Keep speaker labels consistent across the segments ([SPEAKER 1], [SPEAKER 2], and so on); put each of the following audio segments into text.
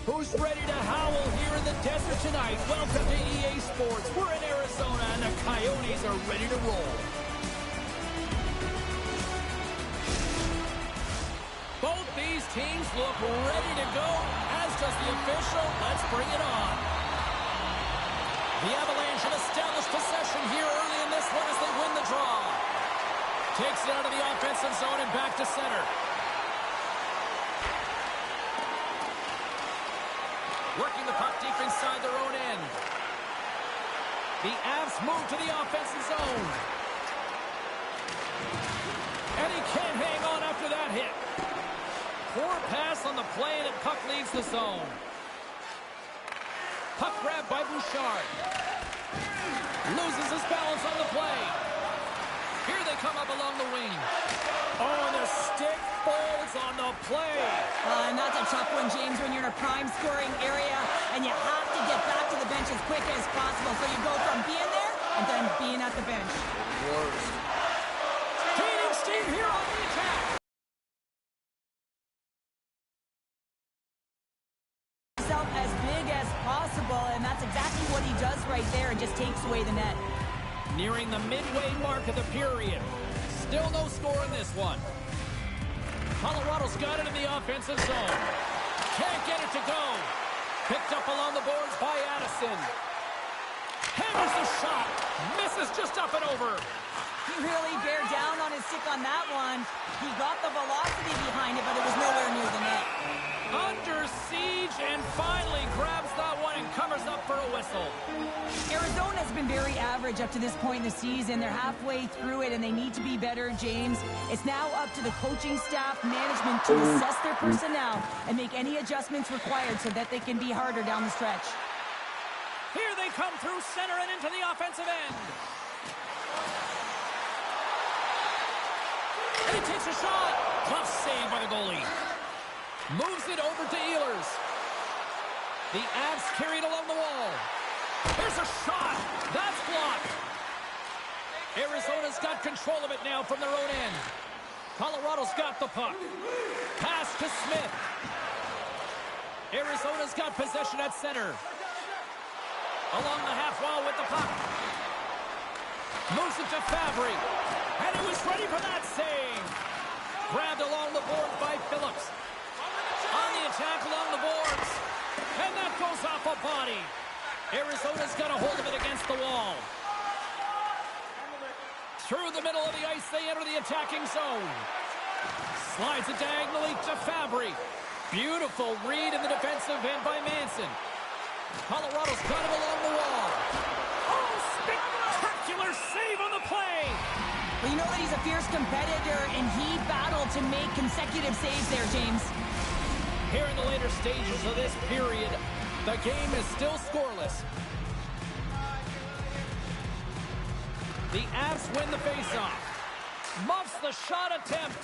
[SPEAKER 1] Who's ready to howl here in the desert tonight? Welcome to EA Sports. We're in Arizona, and the Coyotes are ready to roll. Both these teams look ready to go, as does the official. Let's bring it on. The Avalanche have established possession here early in this one as they win the draw. Takes it out of the offensive zone and back to center. Working the puck deep inside their own end. The Avs move to the offensive zone. And he can't hang on after that hit. Poor pass on the play, and puck leaves the zone. Puck grab by Bouchard. Loses his balance on the play. Here they come up along the wing. Oh, the stick folds on the play.
[SPEAKER 2] Not a tough one, James, when you're in a prime scoring area and you have to get back to the bench as quick as possible. So you go from being there and then being at the bench.
[SPEAKER 1] Worst. Gaining steam here on the attack.
[SPEAKER 2] Himself as big as possible, and that's exactly what he does right there, and just takes away the net.
[SPEAKER 1] Nearing the midway mark of the period. Still no score in this one. Colorado's got it in the offensive zone. Can't get it to go. Picked up along the boards by Addison. Hammers the shot. Misses just up and over.
[SPEAKER 2] He really bared down on his stick on that one. He got the velocity behind it, but it was nowhere near the net.
[SPEAKER 1] Under siege, and finally grabs that one and covers up for a whistle.
[SPEAKER 2] Arizona has been very average up to this point in the season. They're halfway through it, and they need to be better, James. It's now up to the coaching staff, management, to assess their personnel and make any adjustments required so that they can be harder down the stretch.
[SPEAKER 1] Here they come through center and into the offensive end. And he takes a shot. Tough save by the goalie. Moves it over to Ehlers. The Avs carried along the wall. There's a shot. That's blocked. Arizona's got control of it now from their own end. Colorado's got the puck. Pass to Smith. Arizona's got possession at center. Along the half wall with the puck. Moves it to Fabry. And he was ready for that save. Grabbed along the board by Phillips. On the attack along the boards. And that goes off a body. Arizona's got a hold of it against the wall. Through the middle of the ice, they enter the attacking zone. Slides it diagonally to Fabry. Beautiful read in the defensive end by Manson. Colorado's got him along the wall. Oh, spectacular save on the play.
[SPEAKER 2] Well, you know that he's a fierce competitor, and he battled to make consecutive saves there, James.
[SPEAKER 1] Here in the later stages of this period, the game is still scoreless. The Avs win the faceoff. Muffs the shot attempt.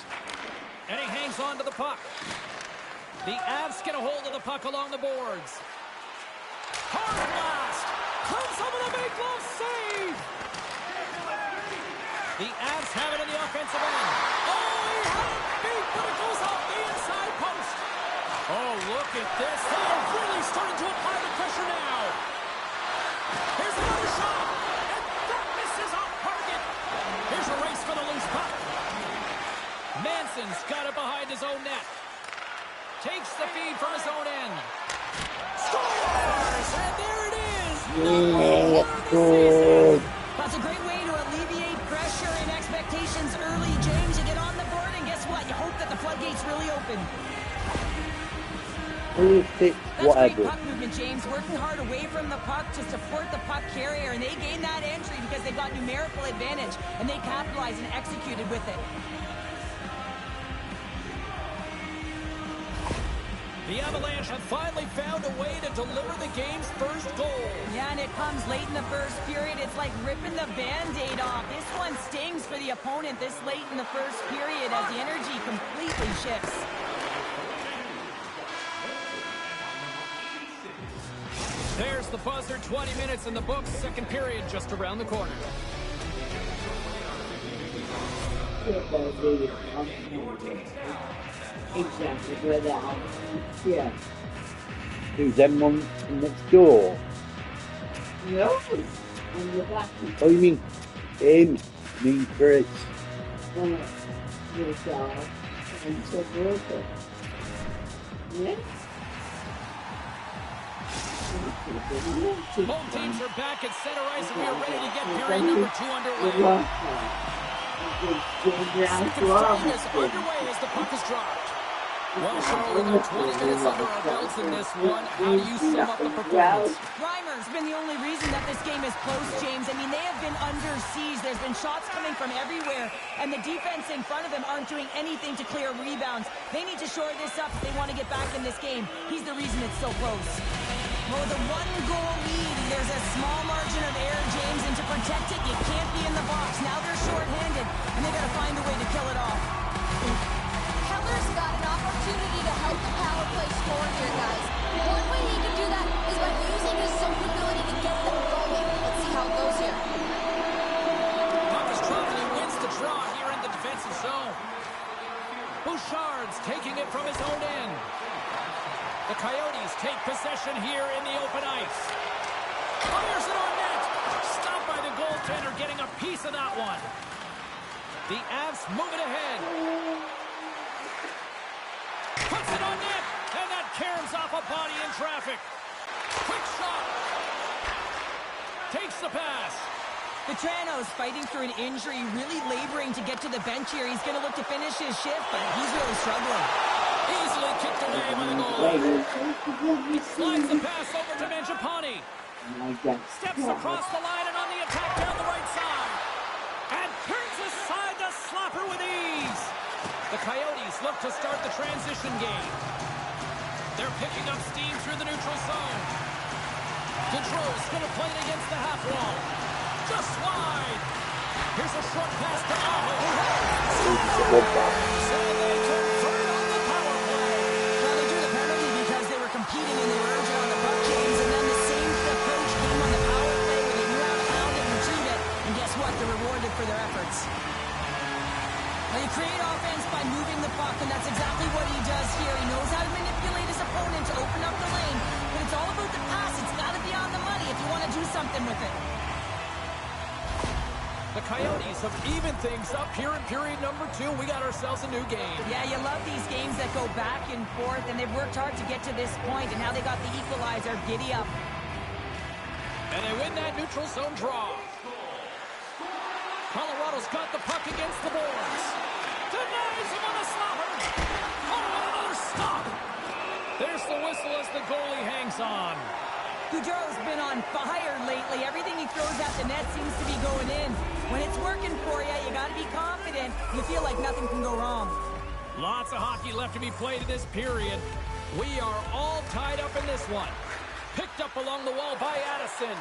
[SPEAKER 1] And he hangs on to the puck. The Avs get a hold of the puck along the boards. Hard blast. Comes up with a big glove save. The Avs have it in the offensive end. Oh, he had it beat, but it goes off the inside post. Oh, look at this. They are really starting to apply the pressure now. Here's another shot. And that misses off target. Here's a race for the loose puck. Manson's got it behind his own net. Takes the feed from his own end. Scores! And there it is. Number 1 of the season.
[SPEAKER 2] That's a great way to alleviate pressure and expectations early, James. You get on the board, and guess what? You hope that the floodgates really open. That's great puck movement, James. Working hard away from the puck to support the puck carrier, and they gained that entry because they got numerical advantage, and they capitalized and executed with it.
[SPEAKER 1] The Avalanche have finally found a way to deliver the game's first goal.
[SPEAKER 2] Yeah, and it comes late in the first period. It's like ripping the Band-Aid off. This one stings for the opponent this late in the first period as the energy completely shifts.
[SPEAKER 1] There's the buzzer, 20 minutes in the books, second period just around the corner.
[SPEAKER 3] Exactly, without, yeah. Who's them one next door?
[SPEAKER 4] No. On the back.
[SPEAKER 3] Oh, you mean him? You mean Chris?
[SPEAKER 4] Your dog. And so broken. Yeah.
[SPEAKER 1] Both teams are back at center ice, and we are ready to get period number 2 underway. Second period is underway as the puck is dropped. Well, Charlie, we got 20 minutes under our belts in this one. How do you sum up the performance?
[SPEAKER 2] Reimer's been the only reason that this game is close, James. I mean, they have been under siege. There's been shots coming from everywhere, and the defense in front of them aren't doing anything to clear rebounds. They need to shore this up if they want to get back in this game. He's the reason it's so close. Well, with a one-goal lead, there's a small margin of error, James, and to protect it, you can't be in the box. Now they're short-handed, and they got to find a way to kill it off.
[SPEAKER 5] Keller's got an opportunity to help the power play score here, guys. One way he can do that is by using his zone ability to get them going. Let's see how it goes here.
[SPEAKER 1] Puck is dropped, and he wins the draw here in the defensive zone. Bouchard's taking it from his own end. The Coyotes take possession here in the open ice. Fires it on net. Stopped by the goaltender, getting a piece of that one. The Avs move it ahead. Puts it on net, and that caroms off a body in traffic. Quick shot. Takes the pass.
[SPEAKER 2] Petrano's fighting through an injury, really laboring to get to the bench here. He's going to look to finish his shift, but he's really struggling.
[SPEAKER 1] Easily kicked away by the goalie. He slides the pass over to Mangiapane. Steps across the line and on the attack down the right side. And turns aside the slapper with ease. The Coyotes look to start the transition game. They're picking up steam through the neutral zone. Gaudreau's going to play it against the half wall. Just wide. Here's a short pass to Aho. So they convert on the power play.
[SPEAKER 2] Well, they drew the penalty because they were competing and they were urgent on the puck, James, and then the same approach came on the power play where they knew how to pound it and retrieve it, and guess what? They're rewarded for their efforts. Well, you create offense by moving the puck, and that's exactly what he does here. He knows how to manipulate his opponent to open up the lane, but it's all about the pass. It's got to be on the money if you want to do something with it.
[SPEAKER 1] The Coyotes have evened things up here in period number 2. We got ourselves a new game.
[SPEAKER 2] Yeah, you love these games that go back and forth, and they've worked hard to get to this point, and now they got the equalizer. Giddy up.
[SPEAKER 1] And they win that neutral zone draw. Colorado's got the puck against the boards. Denies him on the slapper. Oh, another stop. There's the whistle as the goalie hangs on.
[SPEAKER 2] Gaudreau's been on fire lately. Everything he throws at the net seems to be going in. When it's working for you, you got to be confident. You feel like nothing can go wrong.
[SPEAKER 1] Lots of hockey left to be played in this period. We are all tied up in this one. Picked up along the wall by Addison.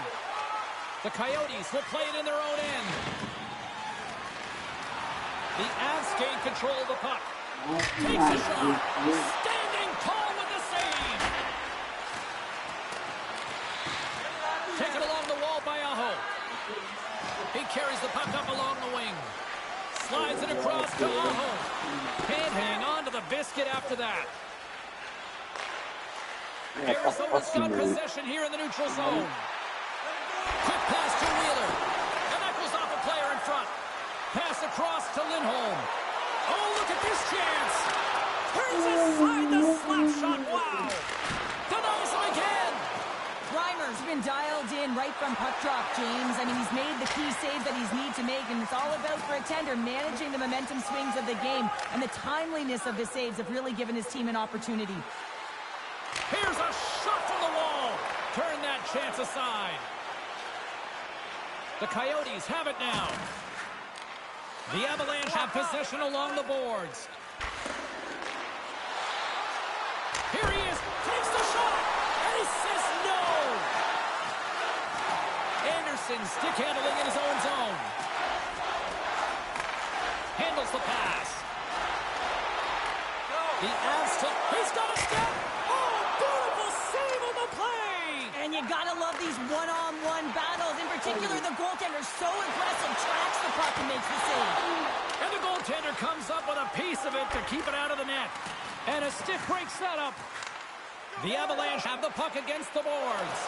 [SPEAKER 1] The Coyotes will play it in their own end. The Avs gain control of the puck. Takes a shot. Standing tall with the save. Taken along the wall by Aho. He carries the puck up along the wing. Slides it across to Aho. Can't hang on to the biscuit after that. Arizona's got possession here in the neutral zone. Quick pass to Wheeler. And that goes off a player in front. Pass across to Lindholm. Oh, look at this chance. Turns aside the slap shot. Wow. Denies him again.
[SPEAKER 2] Reimer's been dialed in right from puck drop, James. I mean, he's made the key saves that he's need to make, and it's all about for a tender managing the momentum swings of the game, and the timeliness of the saves have really given his team an opportunity.
[SPEAKER 1] Here's a shot from the wall. Turn that chance aside. The Coyotes have it now. The Avalanche have possession along the boards. Here he is. Takes the shot. And he says no. Anderson stick handling in his own zone. Handles the pass. The Avs still. He's got a step. Oh, beautiful save on the play.
[SPEAKER 2] And you gotta love these one-on-one battles. In particular, the goaltender so aggressive, tracks the puck and makes the save.
[SPEAKER 1] And the goaltender comes up with a piece of it to keep it out of the net. And a stick breaks that up. The Avalanche have the puck against the boards.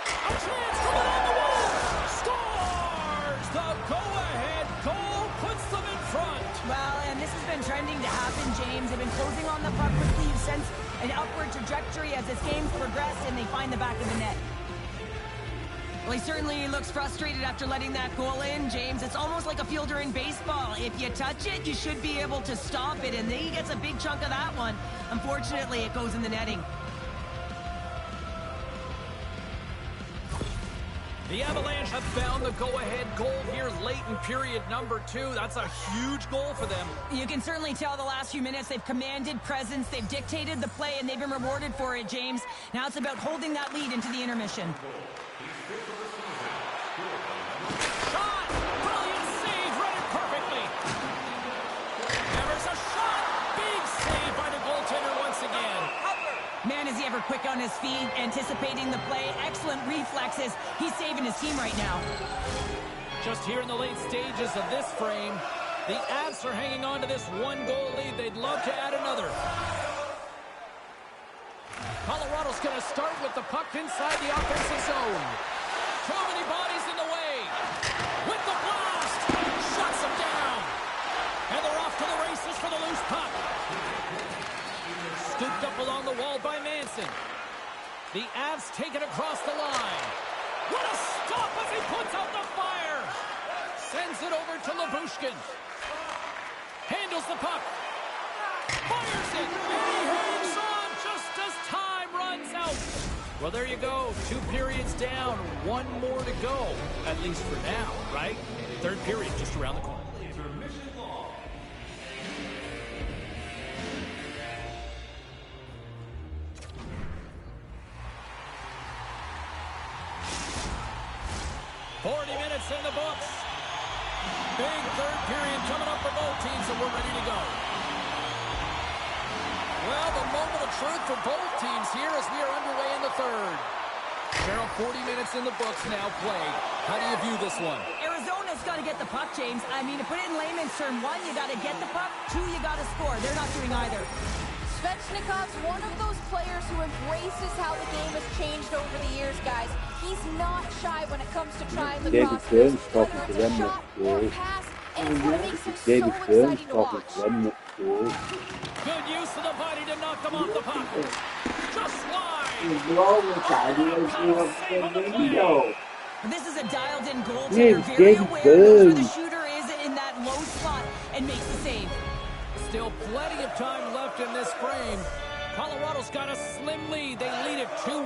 [SPEAKER 1] A chance to put on the wall. Scores! The go-ahead goal puts them in front.
[SPEAKER 2] Well, and this has been trending to happen, James. They've been closing on the puck with Cleve's sense an upward trajectory as this game's progressed and they find the back of the net. Well, he certainly looks frustrated after letting that goal in, James. It's almost like a fielder in baseball. If you touch it, you should be able to stop it, and then he gets a big chunk of that one. Unfortunately, it goes in the netting.
[SPEAKER 1] The Avalanche have found the go-ahead goal here late in period number 2. That's a huge goal for them.
[SPEAKER 2] You can certainly tell the last few minutes they've commanded presence, they've dictated the play, and they've been rewarded for it, James. Now it's about holding that lead into the intermission.
[SPEAKER 1] Shot! Brilliant save, read it perfectly. There's a shot! Big save by the goaltender once again.
[SPEAKER 2] Man, is he ever quick on his feet, anticipating the play. Excellent reflexes. He's saving his team right now.
[SPEAKER 1] Just here in the late stages of this frame, the Avs are hanging on to this one-goal lead. They'd love to add another. Colorado's going to start with the puck inside the offensive zone. Too many bodies in the way. With the blast, shuts them down. And they're off to the races for the loose puck. Scooped up along the wall by Manson. The Avs take it across the line. What a stop as he puts out the fire. Sends it over to Labushkin. Handles the puck. Fires it. And he hangs on just as time runs out. Well, there you go. 2 periods down. 1 more to go. At least for now, right? 3rd period just around the corner. 40 minutes in the books. Big 3rd period coming up for both teams, and we're ready to go. Well, the moment of truth for both teams here as we are underway in the 3rd. Cheryl, 40 minutes in the books now played. How do you view this one?
[SPEAKER 2] Arizona's got to get the puck, James. I mean, to put it in layman's term, 1, you got to get the puck. 2, you got to score. They're not doing either.
[SPEAKER 5] Svechnikov's one of those players who embraces how the game has changed over the years, guys. He's not shy when it comes to trying the crosses, whether it's a shot or a pass, and it's what makes him so exciting to watch.
[SPEAKER 1] Good use of the body to knock them off the puck. Just wide.
[SPEAKER 2] This is a dialed-in goaltender, very aware knows where the shooter is in that low spot and makes the save.
[SPEAKER 1] Still plenty of time left in this frame. Colorado's got a slim lead. They lead it 2-1.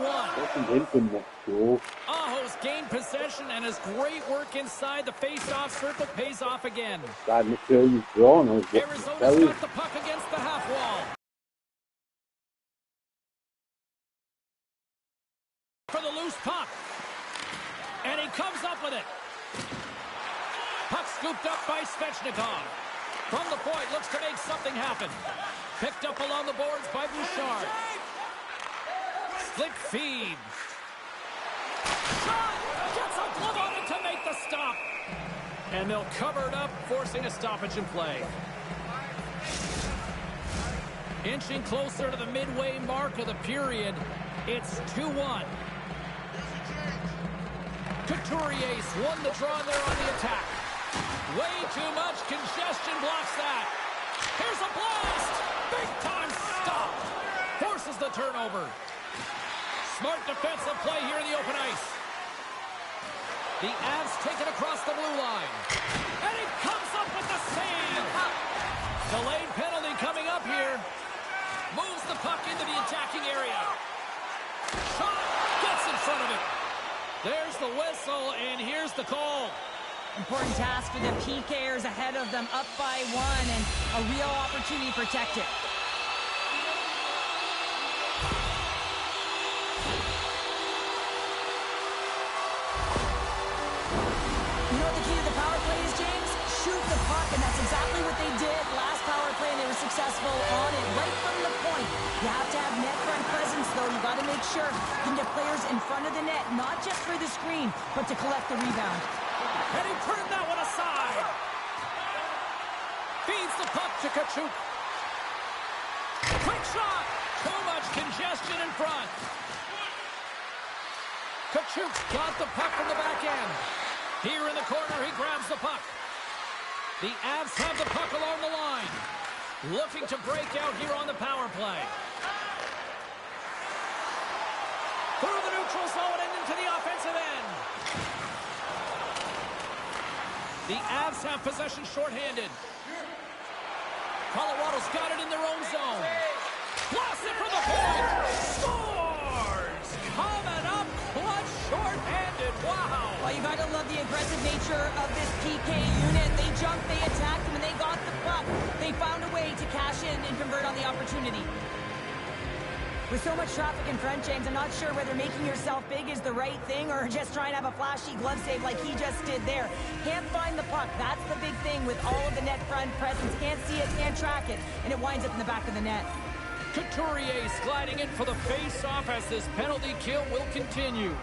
[SPEAKER 1] Aho's gained possession, and his great work inside the face-off circle pays off again.
[SPEAKER 3] Arizona's got
[SPEAKER 1] the puck against the half wall. For the loose puck. And he comes up with it. Puck scooped up by Svechnikov. From the point, looks to make something happen. Picked up along the boards by Bouchard. Slick feed. Shot! Gets a glove on it to make the stop. And they'll cover it up, forcing a stoppage in play. Inching closer to the midway mark of the period. It's 2-1. Couturier's won the draw there on the attack. Way too much congestion blocks that. Here's a blast. Big time stop. Forces the turnover. Smart defensive play here in the open ice. The Avs take it across the blue line. And he comes up with the save. Delayed penalty coming up here. Moves the puck into the attacking area. Shot. Gets in front of it. There's the whistle, and here's the call.
[SPEAKER 2] Important task for the PKers ahead of them, up by 1, and a real opportunity to protect it. You know what the key to the power play is, James? Shoot the puck, and that's exactly what they did last power play, and they were successful on it right from the point. You have to have net front presence, though. You got to make sure you can get players in front of the net, not just for the screen, but to collect the rebound.
[SPEAKER 1] And he turned that one aside. Feeds the puck to Tkachuk. Quick shot. Too much congestion in front. Kachuk's got the puck from the back end. Here in the corner, he grabs the puck. The Avs have the puck along the line. Looking to break out here on the power play. Through the neutral zone and into the offensive end. The Avs have possession shorthanded. Colorado's got it in their own zone. Blasts it from the point. Scores! Coming up clutch shorthanded. Wow!
[SPEAKER 2] Well, you got to love the aggressive nature of this PK unit. They jumped, they attacked them, and they got the puck. They found a way to cash in and convert on the opportunity. With so much traffic in front, James, I'm not sure whether making yourself big is the right thing or just trying to have a flashy glove save like he just did there. Can't find the puck. That's the big thing with all of the net front presence. Can't see it, can't track it, and it winds up in the back of the net.
[SPEAKER 1] Couturier sliding in for the face-off as this penalty kill will continue.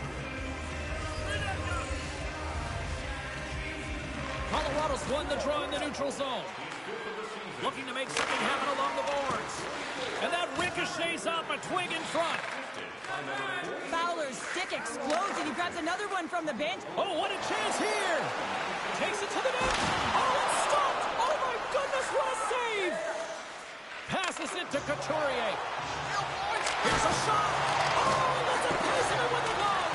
[SPEAKER 1] Colorado's won the draw in the neutral zone. Looking to make something happen along the boards. And that ricochets off a twig in front.
[SPEAKER 2] Fowler's stick explodes, and he grabs another one from the bench.
[SPEAKER 1] Oh, what a chance here! Takes it to the net. Oh, it's stopped! Oh, my goodness, what a save! Passes it to Couturier. Here's a shot. Oh, that's a piece of it with the glove.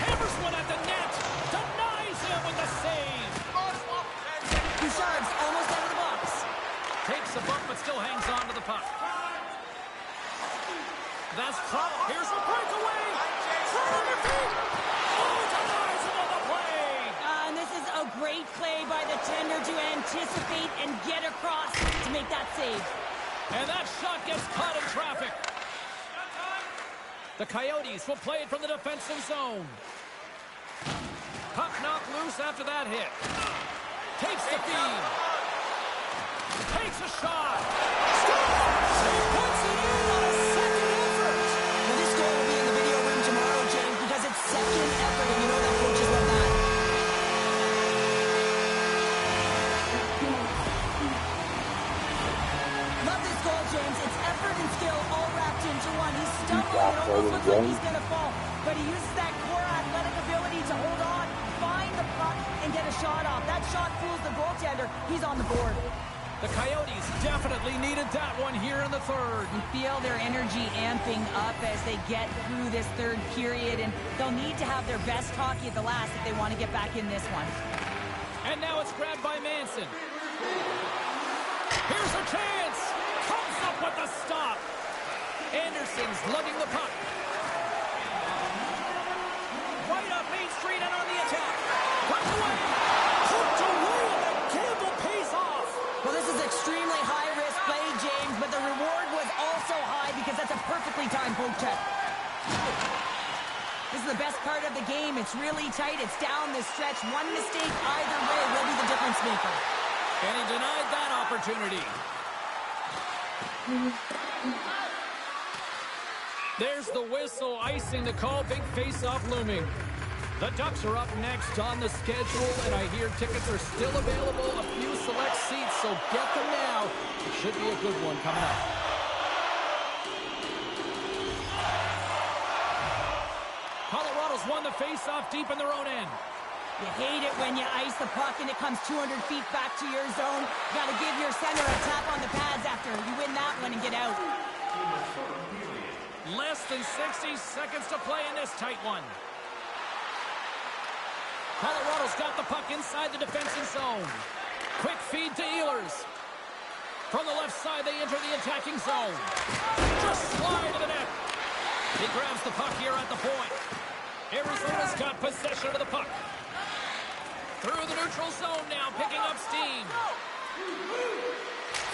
[SPEAKER 1] Hammers one at the net. Denies him with the save.
[SPEAKER 2] Bouchard's almost out of the box.
[SPEAKER 1] Takes a bump, but still hangs on to the puck. That's Trump. Here's a breakaway. Trump feet. Oh, denies him on the play.
[SPEAKER 2] And this is a great play by the tender to anticipate and get across to make that save.
[SPEAKER 1] And that shot gets caught in traffic. The Coyotes will play it from the defensive zone. Puck knocked loose after that hit. Takes the feed. Takes a shot. Scores! He puts it in on a second effort.
[SPEAKER 2] Now this goal will be in the video room tomorrow, James, because it's second effort, and you know that coaches love that. Love this goal, James. It's effort and skill all wrapped into one. He's stumbling. It almost looks like he's going to fall, but he uses that core athletic ability to hold on, find the puck, and get a shot off. That shot fools the goaltender. He's on the board.
[SPEAKER 1] The Coyotes definitely needed that one here in the third.
[SPEAKER 2] You feel their energy amping up as they get through this third period, and they'll need to have their best hockey at the last if they want to get back in this one.
[SPEAKER 1] And now it's grabbed by Manson. Here's a chance. Comes up with the stop. Anderson's lugging the puck. Right up Main Street and on the attack. Puck away. Hooked away, and the gamble pays off.
[SPEAKER 2] Well, this is extremely high-risk play, James, but the reward was also high because that's a perfectly timed poke check. This is the best part of the game. It's really tight. It's down the stretch. One mistake either way will be the difference maker.
[SPEAKER 1] And he denied that opportunity. There's the whistle, icing the call. Big face-off looming. The Ducks are up next on the schedule, and I hear tickets are still available. A few select seats, so get them now. It should be a good one coming up. Colorado's won the face-off deep in their own end.
[SPEAKER 2] You hate it when you ice the puck and it comes 200 feet back to your zone. You got to give your center a tap on the pads after you win that one and get out.
[SPEAKER 1] Less than 60 seconds to play in this tight one. Colorado's got the puck inside the defensive zone. Quick feed to Ehlers. From the left side, they enter the attacking zone. Just slide to the net. He grabs the puck here at the point. Arizona's got possession of the puck. Through the neutral zone now, picking up steam.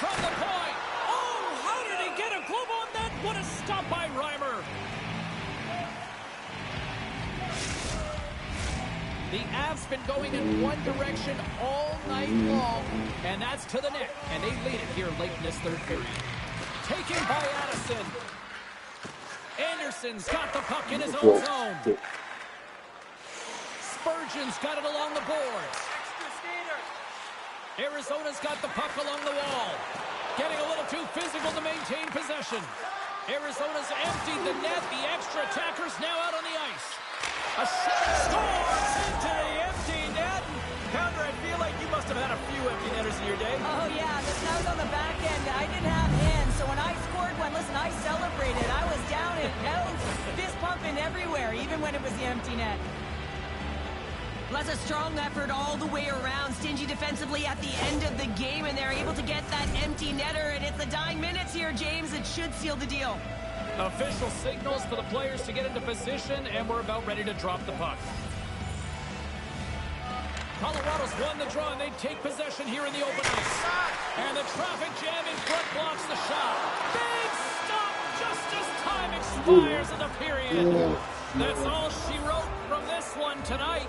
[SPEAKER 1] From the point. Oh, how did he get a glove on that? What a stop by Reimer. The Avs been going in one direction all night long, and that's to the net. And they lead it here late in this third period. Taken by Addison. Anderson's got the puck in his own zone. Spurgeon's got it along the boards. Arizona's got the puck along the wall. Getting a little too physical to maintain possession. Arizona's emptied the net. The extra attackers now out on the ice. A shot scores into the empty net. Pounder, I feel like you must have had a few empty netters in your day.
[SPEAKER 2] Oh, yeah. Listen, I was on the back end. I didn't have hands, so when I scored one, listen, I celebrated. I was down and out, fist pumping everywhere, even when it was the empty net. Well, that's a strong effort all the way around. Stingy defensively at the end of the game, and they're able to get that empty netter, and it's the dying minutes here, James. It should seal the deal.
[SPEAKER 1] Official signals for the players to get into position, and we're about ready to drop the puck. Colorado's won the draw, and they take possession here in the open ice. And the traffic jam in front blocks the shot. Big stop just as time expires in the period. That's all she wrote from this one tonight.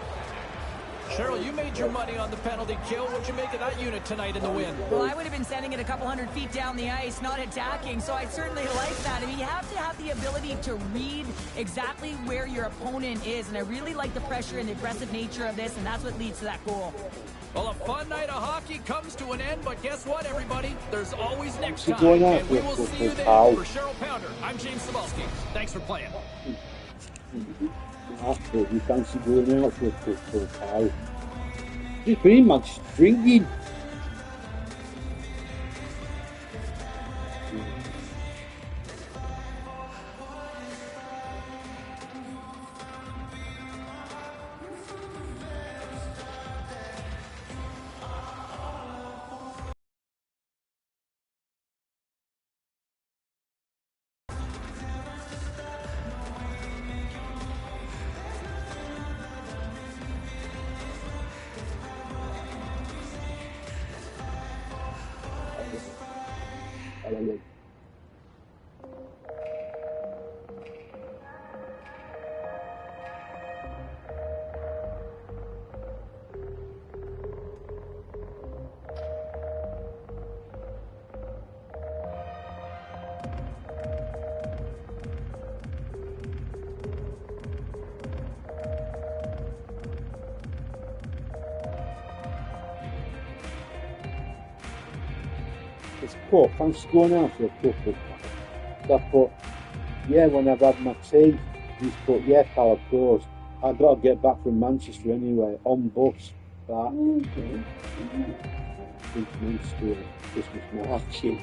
[SPEAKER 1] Cheryl, you made your money on the penalty kill. What'd you make of that unit tonight in the win?
[SPEAKER 2] Well, I would have been sending it a couple 100 feet down the ice, not attacking, so I certainly like that. I mean, you have to have the ability to read exactly where your opponent is, and I really like the pressure and the aggressive nature of this, and that's what leads to that goal.
[SPEAKER 1] Well, a fun night of hockey comes to an end, but guess what, everybody? There's always next time, and we will see you there. For Cheryl Pounder, I'm James Cebulski. Thanks for playing.
[SPEAKER 3] Absolutely fancy going out for a cow. Just pretty much drinking. It's poor. Thanks for going out for a couple. I put, yeah, when I've had my tea, he's put, yeah, pal, of course. I've got to get back from Manchester anyway, on bus, back. Manchester, Christmas market.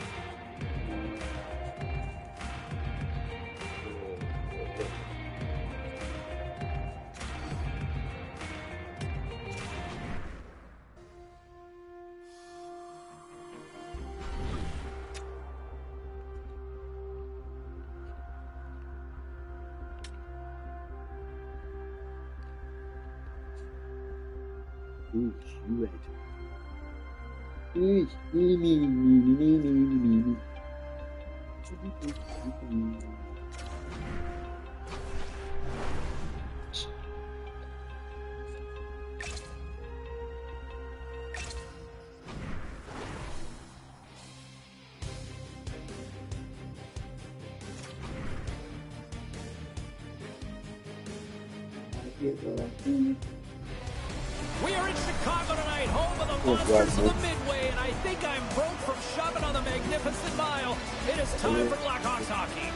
[SPEAKER 1] We are in Chicago tonight, home of the Monsters of the Midway, and I think I'm broke from shoving on the Magnificent Mile. It is time for Blackhawks hockey.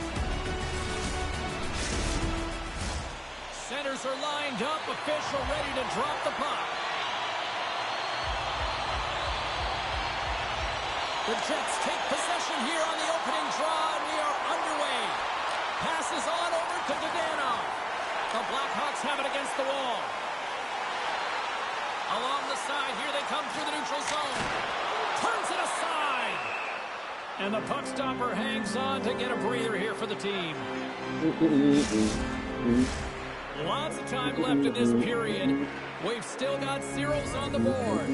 [SPEAKER 1] Centers are lined up, official ready to drop the puck. The Jets take possession here on the opening draw, and we are underway. Passes on over to Dadonov. The Blackhawks have it against the wall. Along the side, here they come through the neutral zone. Turns it aside. And the puck stopper hangs on to get a breather here for the team. Lots of time left in this period. We've still got zeros on the board.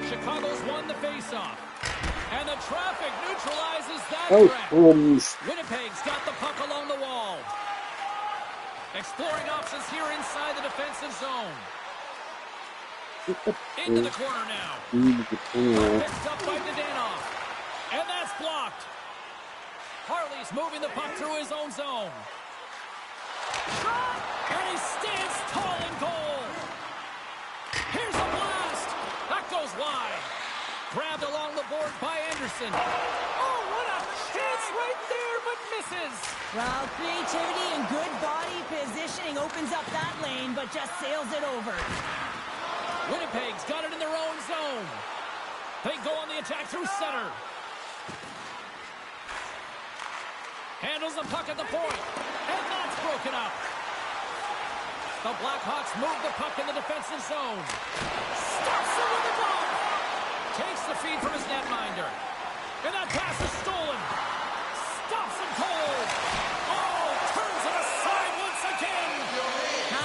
[SPEAKER 1] Chicago's won the faceoff. And the traffic neutralizes that threat. Winnipeg's got the puck along the wall. Exploring options here inside the defensive zone. Into the corner now. Picked up by Dadonov. And that's blocked. Harley's moving the puck through his own zone. Shot! And he stands tall in goal. Here's a blast. That goes wide. Grabbed along the board by Anderson. Oh, what a chance right there, but misses.
[SPEAKER 2] Well, creativity and good body positioning opens up that lane, but just sails it over.
[SPEAKER 1] Winnipeg's got it in their own zone. They go on the attack through center. Handles the puck at the point. And that's broken up. The Blackhawks move the puck in the defensive zone. Stops it with the glove. Takes the feed from his netminder. And that pass is stolen. Stops him cold. Oh, turns it aside once again.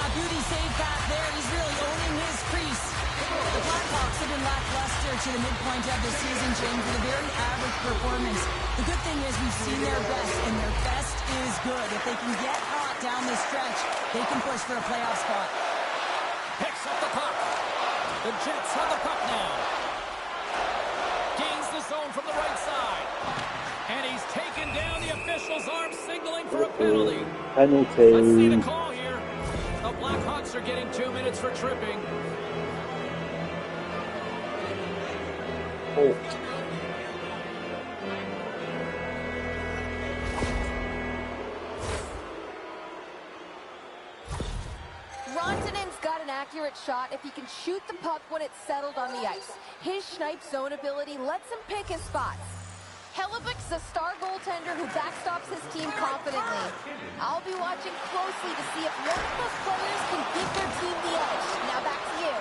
[SPEAKER 2] Beauty save back there. He's really owning his crease. The Blackhawks have been lackluster to the midpoint of the season, James, with a very average performance. The good thing is we've seen their best, and their best is good. If they can get hot down the stretch, they can push for a playoff spot.
[SPEAKER 1] Picks up the puck. The Jets have the puck now. Gains the zone from the right side. And he's taken down. The official's arm signaling for a penalty.
[SPEAKER 3] Penalty.
[SPEAKER 1] Let's see the call here. The Blackhawks are getting 2 minutes for tripping.
[SPEAKER 3] Oh.
[SPEAKER 5] Rantanen's got an accurate shot if he can shoot the puck when it's settled on the ice. His snipe zone ability lets him pick his spots. Hellebuck's a star goaltender who backstops his team confidently. I'll be watching closely to see if one of those players can give their team the edge. Now back to you.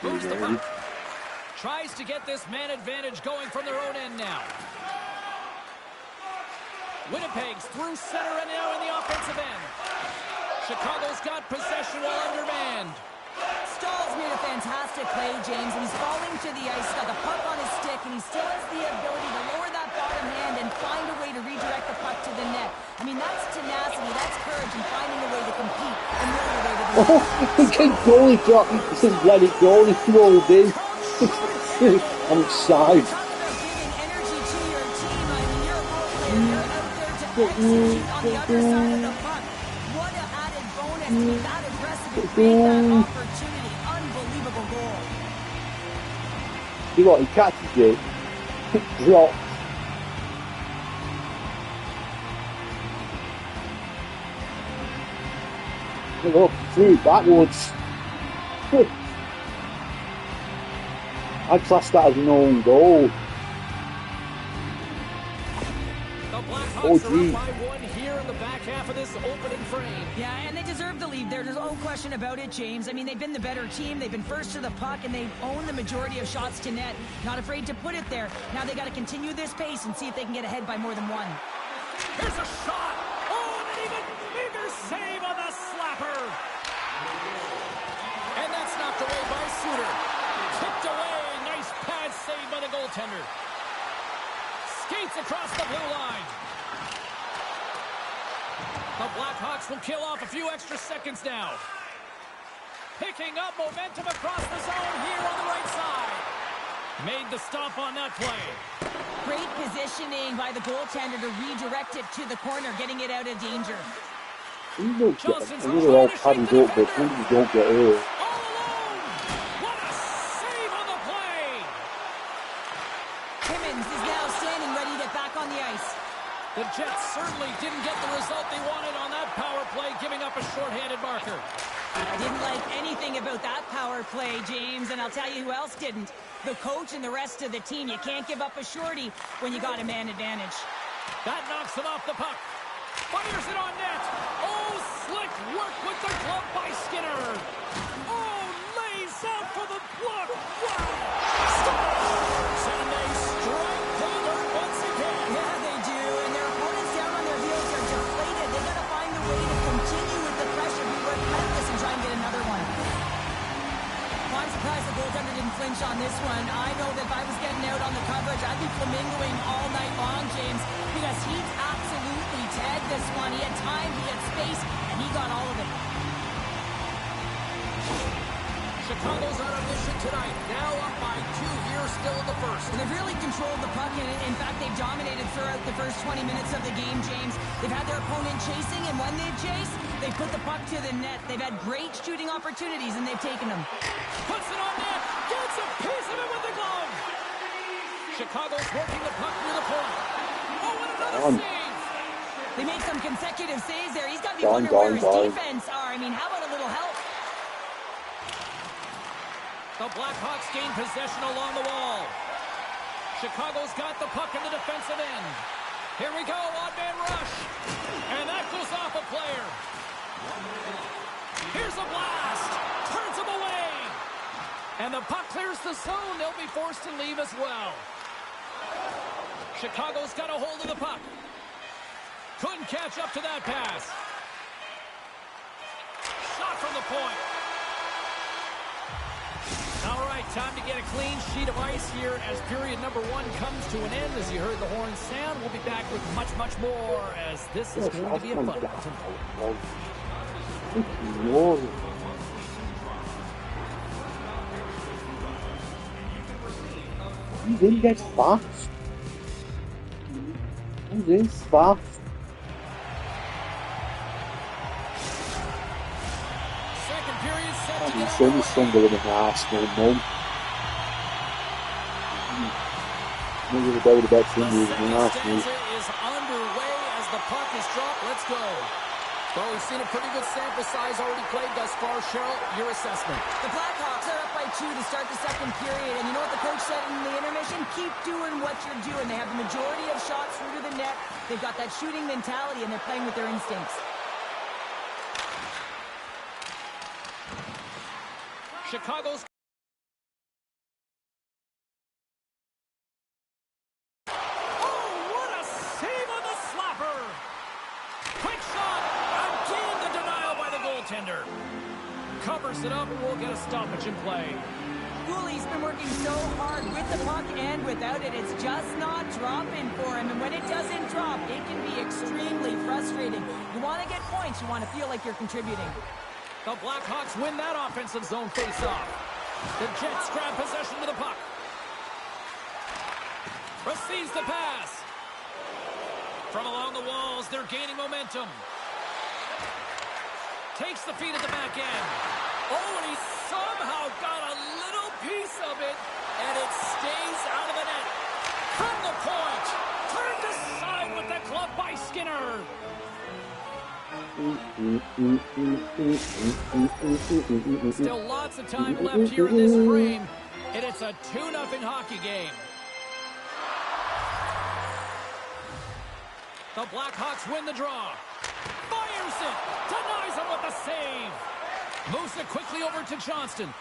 [SPEAKER 1] Moves the puck. Tries to get this man advantage going from their own end now. Winnipeg's through center and now in the offensive end. Chicago's got possession while undermanned.
[SPEAKER 2] Stahl's made a fantastic play, James, and he's falling to the ice. He's got the puck on his stick, and he still has the ability to lower that bottom hand and find a way to redirect the puck to the net. I mean, that's tenacity, that's courage, and finding a way to compete and really a way to do it.
[SPEAKER 3] Good goalie drop. This is let it go. He rolled in. I'm excited.
[SPEAKER 2] Talk about giving energy to your team. I mean, you're a role player. You're out there to execute on the other side of the puck. What an added bonus to be that aggressive and create that opportunity. Unbelievable goal.
[SPEAKER 3] See what he catches it. Drop. Look, through backwards. I class that as an own goal.
[SPEAKER 1] The Blackhawks are up by one here in the back half of this opening frame.
[SPEAKER 2] Yeah, and they deserve the lead there. There's no question about it, James. I mean, they've been the better team. They've been first to the puck, and they've owned the majority of shots to net. Not afraid to put it there. Now they got to continue this pace and see if they can get ahead by more than one.
[SPEAKER 1] Here's a shot. Oh, and an even bigger save on the slapper. And that's knocked away by Suter. Tipped away. Nice pad save by the goaltender. Skates across the blue line. The Blackhawks will kill off a few extra seconds now. Picking up momentum across the zone here on the right side. Made the stop on that play.
[SPEAKER 2] Great positioning by the goaltender to redirect it to the corner, getting it out of danger.
[SPEAKER 3] You don't get a little all padded up, but you don't get hurt.
[SPEAKER 1] All alone! What a save on the play!
[SPEAKER 2] Timmins is now standing ready to get back on the ice.
[SPEAKER 1] The Jets certainly didn't get the result they wanted on that power play, giving up a shorthanded marker.
[SPEAKER 2] I didn't like anything about that power play, James, and I'll tell you who else didn't. The coach and the rest of the team. You can't give up a shorty when you got a man advantage.
[SPEAKER 1] That knocks him off the puck. Fires it on net. Oh, slick work with the glove by Skinner. Oh, lays out for the block. Wow. Stop. And they strike the alert once again.
[SPEAKER 2] Yeah, they do, and their opponents down on their heels are deflated. They got to find a way to continue with the pressure, be relentless, and try and get another one. Well, I'm surprised the goaltender didn't flinch on this one. I know that if I was getting out on the coverage, I'd be flamingoing all night long, James, because he's absolutely tagged this one. He had time, he had space, and he got all of it.
[SPEAKER 1] Chicago's on a mission tonight. Now up by 2 here still in the first.
[SPEAKER 2] They've really controlled the puck, and in fact, they've dominated throughout the first 20 minutes of the game, James. They've had their opponent chasing, and when they've chased, they've put the puck to the net. They've had great shooting opportunities, and they've taken them.
[SPEAKER 1] Puts it on net. Gets a piece of it with the glove. Chicago's working the puck near the point. Oh, and another save.
[SPEAKER 2] They made some consecutive saves there. He's got to be wondering where his defense are. I mean, how about a little help?
[SPEAKER 1] The Blackhawks gain possession along the wall. Chicago's got the puck in the defensive end. Here we go, odd-man rush. And that goes off a player. Here's a blast. Turns him away. And the puck clears the zone. They'll be forced to leave as well. Chicago's got a hold of the puck. Couldn't catch up to that pass. Shot from the point. All right, time to get a clean sheet of ice here as period number 1 comes to an end. As you heard the horn sound, we'll be back with much, much more as this is going to be a fun one.
[SPEAKER 3] You didn't get fast. You didn't fast. I'm sure he's stronger than Arsenal, Mum. Maybe the better bet for you than Arsenal.
[SPEAKER 1] Is underway as the puck is dropped. Let's go. Well, we've seen a pretty good sample size already played thus far. Cheryl, your assessment.
[SPEAKER 2] The Blackhawks are up by 2 to start the second period. And you know what the coach said in the intermission? Keep doing what you're doing. They have the majority of shots through to the net. They've got that shooting mentality, and they're playing with their instincts.
[SPEAKER 1] Chicago's what a save on the slapper! Quick shot! Again the denial by the goaltender. Covers it up and we'll get a stoppage in play.
[SPEAKER 2] Cooley's been working so hard with the puck and without it. It's just not dropping for him. And when it doesn't drop, it can be extremely frustrating. You want to get points. You want to feel like you're contributing.
[SPEAKER 1] The Blackhawks win that offensive zone face-off. The Jets grab possession of the puck. Receives the pass. From along the walls, they're gaining momentum. Takes the feed at the back end. Oh, and he somehow got a little piece of it, and it stays out of the net. From the point. Turned aside with the glove by Skinner. Still lots of time left here in this frame, and it's a 2-0 hockey game. The Blackhawks win the draw. Fires it. Denies him with the save. Moves it quickly over to Johnston.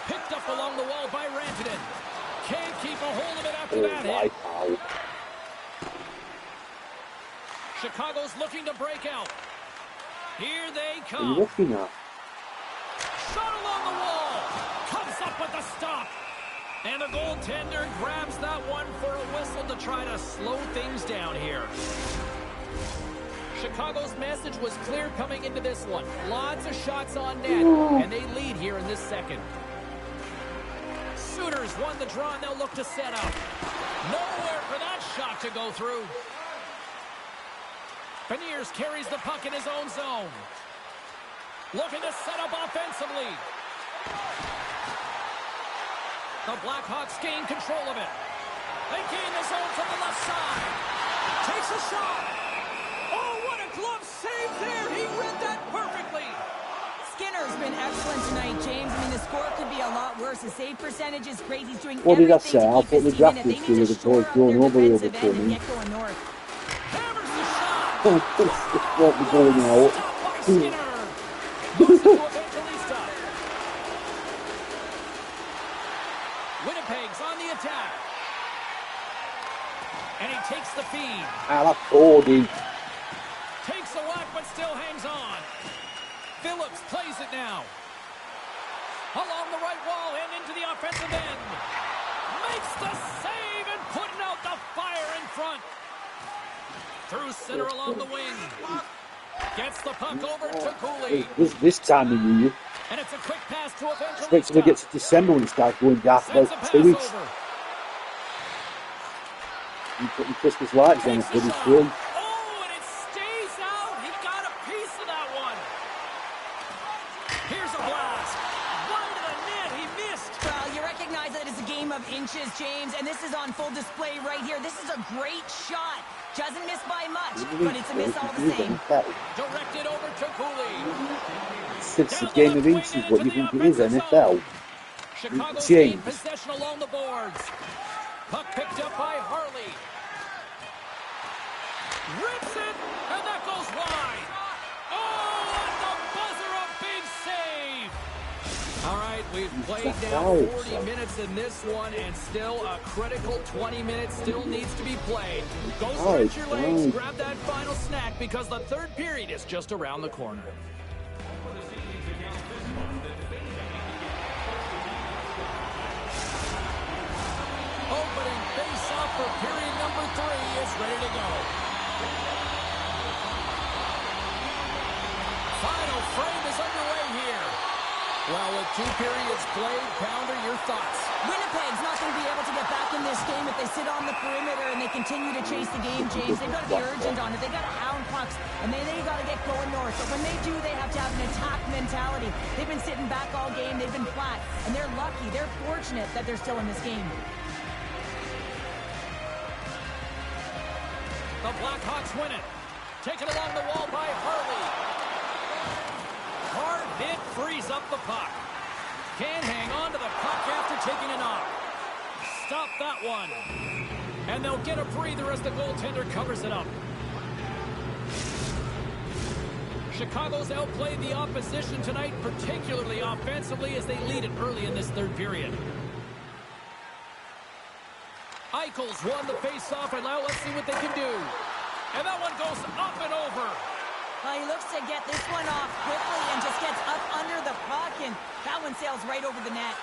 [SPEAKER 1] Picked up along the wall by Rantanen. Can't keep a hold of it after that hit. Chicago's looking to break out. Here they come.
[SPEAKER 3] Shot
[SPEAKER 1] along the wall. Comes up with the stop. And the goaltender grabs that one for a whistle to try to slow things down here. Chicago's message was clear coming into this one. Lots of shots on net, and they lead here in this second. Sooners won the draw, and they'll look to set up. Nowhere for that shot to go through. Beniers carries the puck in his own zone. Looking to set up offensively. The Blackhawks gain control of it. They gain the zone from the left side. Takes a shot. Oh, what a glove save there. He read that perfectly.
[SPEAKER 2] Skinner's been excellent tonight, James. I mean, the score could be a lot worse. The save percentage is great. He's doing
[SPEAKER 3] what did I say?
[SPEAKER 2] I'll
[SPEAKER 3] put the jackets to the boys going over the other to me. What we're going out.
[SPEAKER 1] Winnipeg's on the attack. And he takes the feed.
[SPEAKER 3] Cody.
[SPEAKER 1] Takes a whack but still hangs on. Phillips plays it now. Along the right wall and into the offensive end. Makes the save and putting out the fire in front. Through center along the wing. Gets the puck over to Cooley.
[SPEAKER 3] This time of year.
[SPEAKER 1] And it's a quick pass to eventually
[SPEAKER 3] Wait till it gets to December when it starts going dark about 2 weeks. You put your Christmas lights on, it's really fun.
[SPEAKER 1] Oh, and it stays out. He got a piece of that one. Here's a blast. Wide of the net. He missed.
[SPEAKER 2] Well, you recognize that it's a game of inches, James, and this is on full display right here. This is a great shot. Doesn't miss by much, but it's a miss all the same.
[SPEAKER 1] Directed over to Cooley.
[SPEAKER 3] It's a game of inches, what you think it is, NFL?
[SPEAKER 1] Chicago's gained possession along the boards. Puck picked up by Harley. Rips it, and that goes wide. Oh, and the buzzer, a big save. All right, we've played down 40 minutes in this one, and still a critical 20 minutes still needs to be played. Go stretch your legs, grab that final snack, because the third period is just around the corner. Opening face-off for period number 3 is ready to go. Final frame is underway here. Well, with 2 periods played, Pounder, your thoughts?
[SPEAKER 2] Winnipeg's not going to be able to get back in this game if they sit on the perimeter and they continue to chase the game, James. They've got to be urgent on it. They've got to hound pucks, and they've got to get going north. But when they do, they have to have an attack mentality. They've been sitting back all game. They've been flat, and they're lucky. They're fortunate that they're still in this game.
[SPEAKER 1] The Blackhawks win it. Taken along the wall by Harley. Hard hit frees up the puck. Can't hang on to the puck after taking a knock. Stop that one. And they'll get a breather as the goaltender covers it up. Chicago's outplayed the opposition tonight, particularly offensively, as they lead it early in this third period. Eichel's won the face-off, and now let's see what they can do. And that one goes up and over.
[SPEAKER 2] He looks to get this one off quickly and just gets up under the puck, and that one sails right over the net.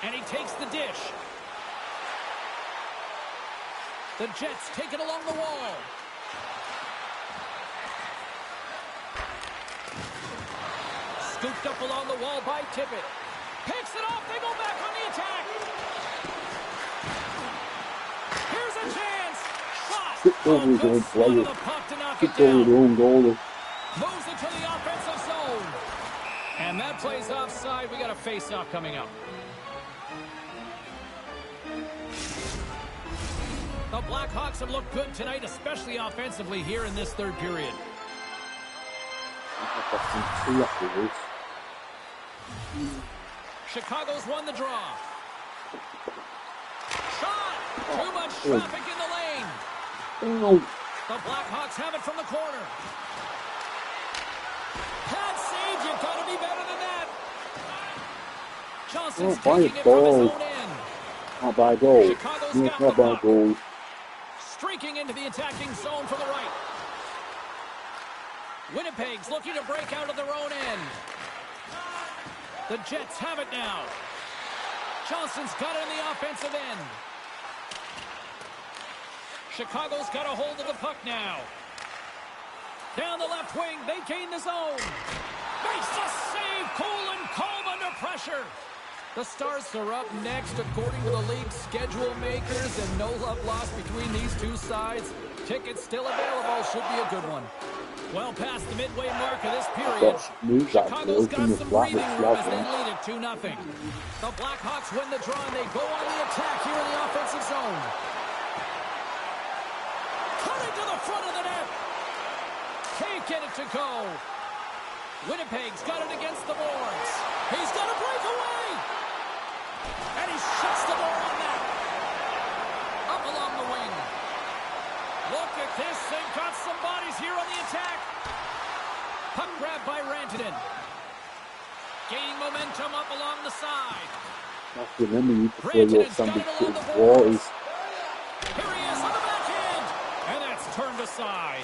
[SPEAKER 1] And he takes the dish. The Jets take it along the wall. Scooped up along the wall by Tippett. Picks it off. They go back on the attack. Here's a chance. Shot.
[SPEAKER 3] Over his own player.
[SPEAKER 1] Moves it to the offensive zone. And that plays offside. We got a face-off coming up. The Blackhawks have looked good tonight, especially offensively here in this third period. Chicago's won the draw. Shot! Too much traffic in the lane. The Blackhawks have it from the corner. Pad save, you've got to be better than that. Johnson's taking it from his own end.
[SPEAKER 3] Not by goal.
[SPEAKER 1] Chicago's got
[SPEAKER 3] Not by goal.
[SPEAKER 1] Streaking into the attacking zone from the right. Winnipeg's looking to break out of their own end. The Jets have it now. Johnson's got it in the offensive end. Chicago's got a hold of the puck now. Down the left wing, they gain the zone. Makes the save, cool and calm under pressure. The Stars are up next according to the league's schedule makers, and no love lost between these two sides. Tickets still available, should be a good one. Well past the midway mark of this period, Chicago's got some breathing room as they lead it 2-0. The Blackhawks win the draw and they go on the attack here in the offensive zone. Cutting to the front of the net. Can't get it to go. Winnipeg's got it against the boards. He's got a breakaway. And he shuts the door on that. Up along the wing. Look at this. They've got some bodies here on the attack. Puck grab by Rantanen. Gaining momentum up along the side. Rantanen's got it along the boards. Here he is on the backhand. And that's turned aside.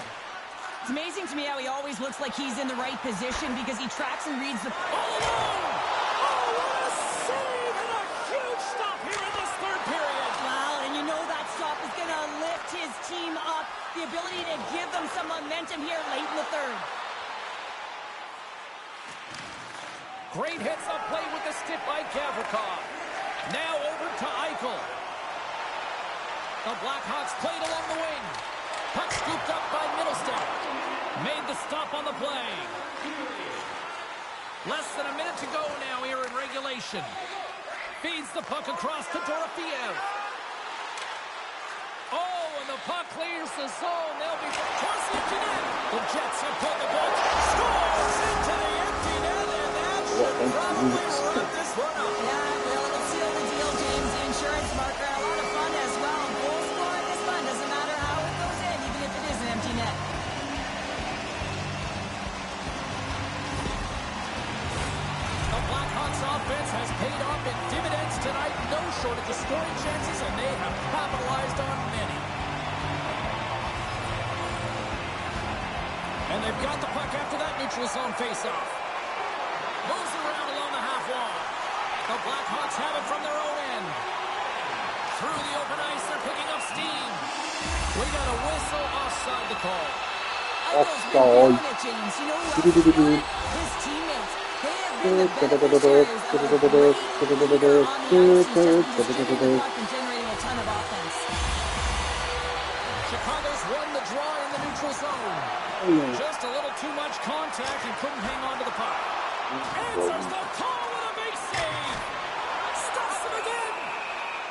[SPEAKER 2] It's amazing to me how he always looks like he's in the right position because he tracks and reads the...
[SPEAKER 1] All alone! Oh, what a save and a huge stop here in this third period.
[SPEAKER 2] Wow, and you know that stop is going to lift his team up. The ability to give them some momentum here late in the third.
[SPEAKER 1] Provorkov. Now over to Eichel. The Blackhawks played along the wing. Puck scooped up by Middlestat. Made the stop on the play. Less than a minute to go now here in regulation. Feeds the puck across to Dorofeev. Oh, and the puck clears the zone. They'll be towards the empty net. The Jets have pulled the puck. Scores into the empty net, and that should probably wrap this one up.
[SPEAKER 2] Yeah, well, it'll seal the deal, James. The insurance marker, a lot of fun as well. Goal scoring is fun. Doesn't matter how it goes in, even if it is an empty net.
[SPEAKER 1] The Blackhawks offense has paid off in dividends tonight. No shortage of scoring chances, and they have capitalized on many. And they've got the puck after that neutral zone faceoff. Moves around along the half wall. The Blackhawks have it from their own end. Through the open ice, they're picking up steam. We got a whistle offside the call.
[SPEAKER 2] Offside. James, you know what? His teammates, they have been the beneficiaries of a great leader on the ice who's stepping the puck and generating a ton of offense.
[SPEAKER 1] Chicago's won the draw in the neutral zone. Just a little too much contact and couldn't hang on to the puck. Answers the call with a big save. Stuffs him again.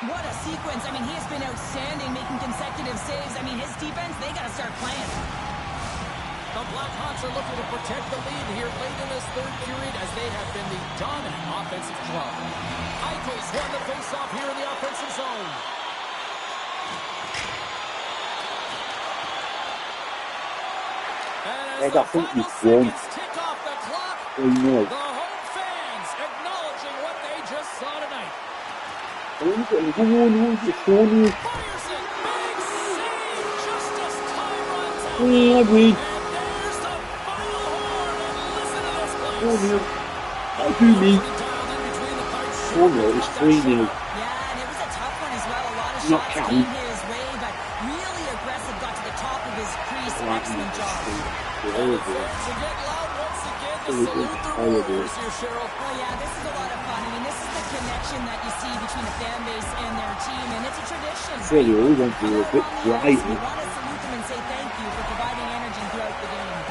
[SPEAKER 2] What a sequence. I mean, he has been outstanding, making consecutive saves. I mean, his defense, they got to start playing.
[SPEAKER 1] The Blackhawks are looking to protect the lead here late in this third period as they have been the dominant offensive club. Eichel's won the faceoff here in the offensive zone.
[SPEAKER 3] I think he's won.
[SPEAKER 1] Tick off the clock.
[SPEAKER 3] Oh no.
[SPEAKER 1] The home fans acknowledging what they just saw tonight.
[SPEAKER 3] Oh,
[SPEAKER 1] Fires it. Big save just as time runs out.
[SPEAKER 3] I win.
[SPEAKER 1] And there's the final horn. And listen to this place.
[SPEAKER 3] Oh no. I do me.
[SPEAKER 1] Dialed in between the pipes.
[SPEAKER 3] Oh no, it's 3-0.
[SPEAKER 2] Yeah, and it was a tough one as well. A lot of
[SPEAKER 3] Not
[SPEAKER 2] shots
[SPEAKER 3] counting.
[SPEAKER 2] came his way, but really aggressive, got to the top of his crease. Excellent job.
[SPEAKER 1] The fans are getting loud once again to salute the Warriors here, Cheryl.
[SPEAKER 2] Well, yeah, this is a lot of fun. I mean, this is the connection that you see between the fan base and their team, and it's a tradition.
[SPEAKER 3] So you all want to be a bit bright.
[SPEAKER 2] We want to salute them and say thank you for providing energy throughout the game.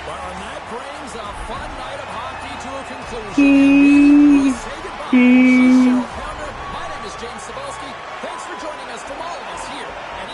[SPEAKER 1] Well, and that brings a fun night of hockey to a conclusion.
[SPEAKER 3] We'll
[SPEAKER 1] Say goodbye. She's Cheryl Pounder. My name is James Cebulski. Thanks for joining us from all of us here at